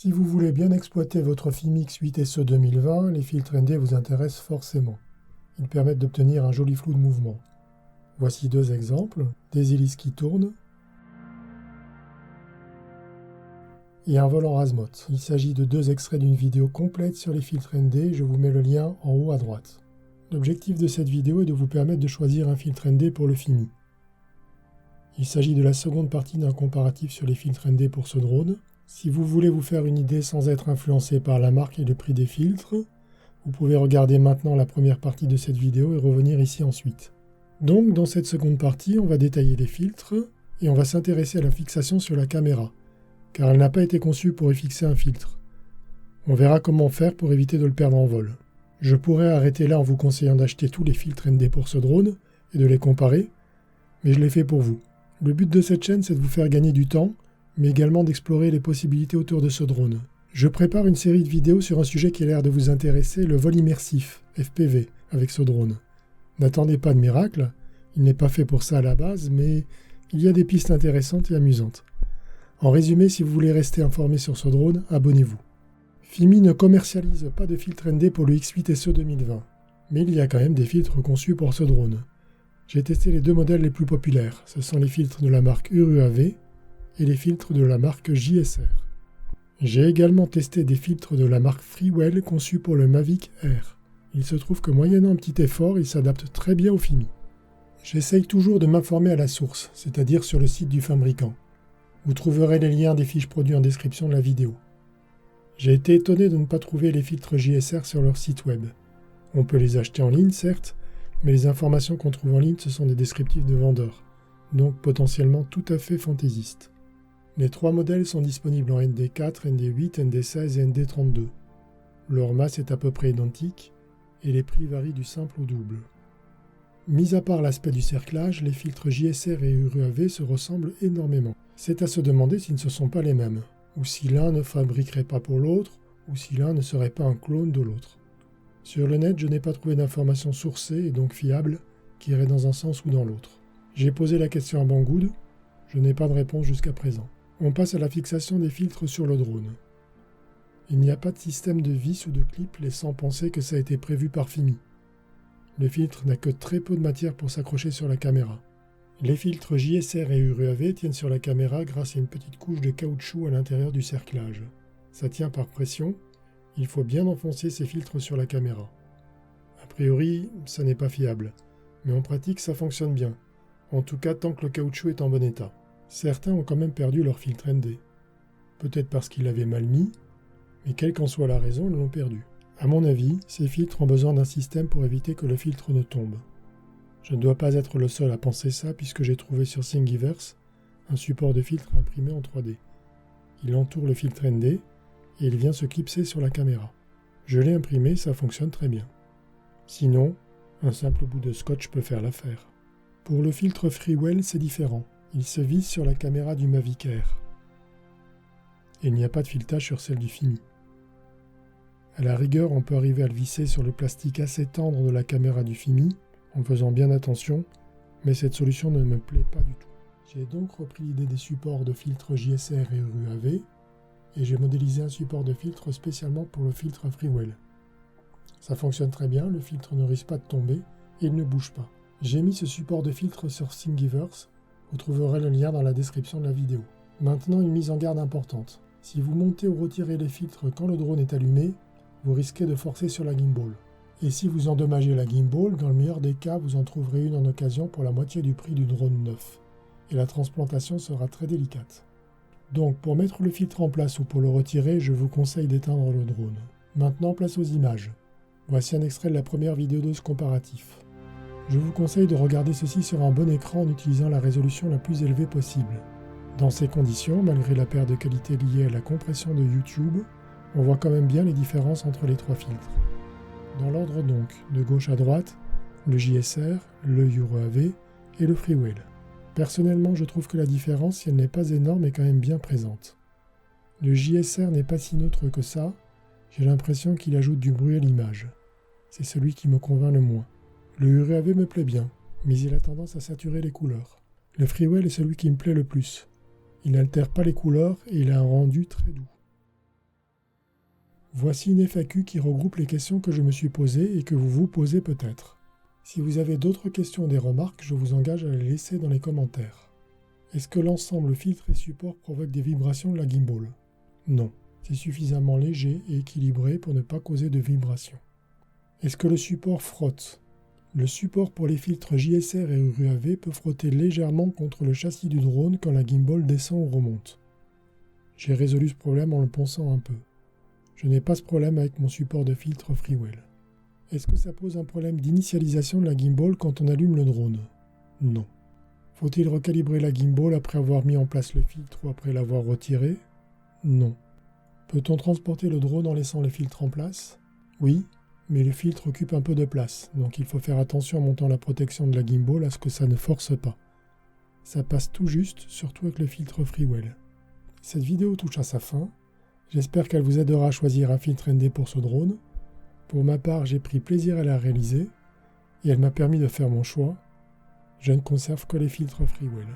Si vous voulez bien exploiter votre Fimix 8SE 2020, les filtres ND vous intéressent forcément. Ils permettent d'obtenir un joli flou de mouvement. Voici deux exemples, des hélices qui tournent et un vol en azimuth. Il s'agit de deux extraits d'une vidéo complète sur les filtres ND, je vous mets le lien en haut à droite. L'objectif de cette vidéo est de vous permettre de choisir un filtre ND pour le Fimi. Il s'agit de la seconde partie d'un comparatif sur les filtres ND pour ce drone. Si vous voulez vous faire une idée sans être influencé par la marque et le prix des filtres, vous pouvez regarder maintenant la première partie de cette vidéo et revenir ici ensuite. Donc dans cette seconde partie, on va détailler les filtres et on va s'intéresser à la fixation sur la caméra, car elle n'a pas été conçue pour y fixer un filtre. On verra comment faire pour éviter de le perdre en vol. Je pourrais arrêter là en vous conseillant d'acheter tous les filtres ND pour ce drone et de les comparer, mais je l'ai fait pour vous. Le but de cette chaîne, c'est de vous faire gagner du temps, mais également d'explorer les possibilités autour de ce drone. Je prépare une série de vidéos sur un sujet qui a l'air de vous intéresser, le vol immersif, FPV, avec ce drone. N'attendez pas de miracle, il n'est pas fait pour ça à la base, mais il y a des pistes intéressantes et amusantes. En résumé, si vous voulez rester informé sur ce drone, abonnez-vous. Fimi ne commercialise pas de filtre ND pour le X8SE 2020, mais il y a quand même des filtres conçus pour ce drone. J'ai testé les deux modèles les plus populaires, ce sont les filtres de la marque URUAV et les filtres de la marque JSR. J'ai également testé des filtres de la marque Freewell conçus pour le Mavic Air. Il se trouve que moyennant un petit effort, ils s'adaptent très bien au Fimi. J'essaye toujours de m'informer à la source, c'est-à-dire sur le site du fabricant. Vous trouverez les liens des fiches produits en description de la vidéo. J'ai été étonné de ne pas trouver les filtres JSR sur leur site web. On peut les acheter en ligne, certes, mais les informations qu'on trouve en ligne, ce sont des descriptifs de vendeurs, donc potentiellement tout à fait fantaisistes. Les trois modèles sont disponibles en ND4, ND8, ND16 et ND32. Leur masse est à peu près identique et les prix varient du simple au double. Mis à part l'aspect du cerclage, les filtres JSR et URUAV se ressemblent énormément. C'est à se demander s'ils ne se sont pas les mêmes, ou si l'un ne fabriquerait pas pour l'autre, ou si l'un ne serait pas un clone de l'autre. Sur le net, je n'ai pas trouvé d'informations sourcées et donc fiables qui iraient dans un sens ou dans l'autre. J'ai posé la question à Banggood, je n'ai pas de réponse jusqu'à présent. On passe à la fixation des filtres sur le drone. Il n'y a pas de système de vis ou de clip laissant penser que ça a été prévu par Fimi. Le filtre n'a que très peu de matière pour s'accrocher sur la caméra. Les filtres JSR et URUAV tiennent sur la caméra grâce à une petite couche de caoutchouc à l'intérieur du cerclage. Ça tient par pression, il faut bien enfoncer ces filtres sur la caméra. A priori, ça n'est pas fiable, mais en pratique ça fonctionne bien, en tout cas tant que le caoutchouc est en bon état. Certains ont quand même perdu leur filtre ND. Peut-être parce qu'ils l'avaient mal mis, mais quelle qu'en soit la raison, ils l'ont perdu. À mon avis, ces filtres ont besoin d'un système pour éviter que le filtre ne tombe. Je ne dois pas être le seul à penser ça puisque j'ai trouvé sur Thingiverse un support de filtre imprimé en 3D. Il entoure le filtre ND et il vient se clipser sur la caméra. Je l'ai imprimé, ça fonctionne très bien. Sinon, un simple bout de scotch peut faire l'affaire. Pour le filtre Freewell, c'est différent. Il se vise sur la caméra du Mavic Air. Et il n'y a pas de filetage sur celle du Fimi. À la rigueur, on peut arriver à le visser sur le plastique assez tendre de la caméra du Fimi, en faisant bien attention, mais cette solution ne me plaît pas du tout. J'ai donc repris l'idée des supports de filtres JSR et URUAV, et j'ai modélisé un support de filtre spécialement pour le filtre Freewell. Ça fonctionne très bien, le filtre ne risque pas de tomber, et il ne bouge pas. J'ai mis ce support de filtre sur Thingiverse. Vous trouverez le lien dans la description de la vidéo. Maintenant, une mise en garde importante. Si vous montez ou retirez les filtres quand le drone est allumé, vous risquez de forcer sur la gimbal. Et si vous endommagez la gimbal, dans le meilleur des cas, vous en trouverez une en occasion pour la moitié du prix du drone neuf. Et la transplantation sera très délicate. Donc, pour mettre le filtre en place ou pour le retirer, je vous conseille d'éteindre le drone. Maintenant, place aux images. Voici un extrait de la première vidéo de ce comparatif. Je vous conseille de regarder ceci sur un bon écran en utilisant la résolution la plus élevée possible. Dans ces conditions, malgré la perte de qualité liée à la compression de YouTube, on voit quand même bien les différences entre les trois filtres. Dans l'ordre donc, de gauche à droite, le JSR, le URUAV et le Freewell. Personnellement, je trouve que la différence, si elle n'est pas énorme, est quand même bien présente. Le JSR n'est pas si neutre que ça, j'ai l'impression qu'il ajoute du bruit à l'image. C'est celui qui me convainc le moins. Le URUAV me plaît bien, mais il a tendance à saturer les couleurs. Le Freewell est celui qui me plaît le plus. Il n'altère pas les couleurs et il a un rendu très doux. Voici une FAQ qui regroupe les questions que je me suis posées et que vous vous posez peut-être. Si vous avez d'autres questions ou des remarques, je vous engage à les laisser dans les commentaires. Est-ce que l'ensemble filtre et support provoque des vibrations de la gimbal? Non, c'est suffisamment léger et équilibré pour ne pas causer de vibrations. Est-ce que le support frotte? Le support pour les filtres JSR et UAV peut frotter légèrement contre le châssis du drone quand la gimbal descend ou remonte. J'ai résolu ce problème en le ponçant un peu. Je n'ai pas ce problème avec mon support de filtre Freewell. Est-ce que ça pose un problème d'initialisation de la gimbal quand on allume le drone? Non. Faut-il recalibrer la gimbal après avoir mis en place le filtre ou après l'avoir retiré? Non. Peut-on transporter le drone en laissant le filtre en place? Oui, mais le filtre occupe un peu de place, donc il faut faire attention en montant la protection de la gimbal à ce que ça ne force pas. Ça passe tout juste, surtout avec le filtre Freewell. Cette vidéo touche à sa fin. J'espère qu'elle vous aidera à choisir un filtre ND pour ce drone. Pour ma part, j'ai pris plaisir à la réaliser et elle m'a permis de faire mon choix. Je ne conserve que les filtres Freewell.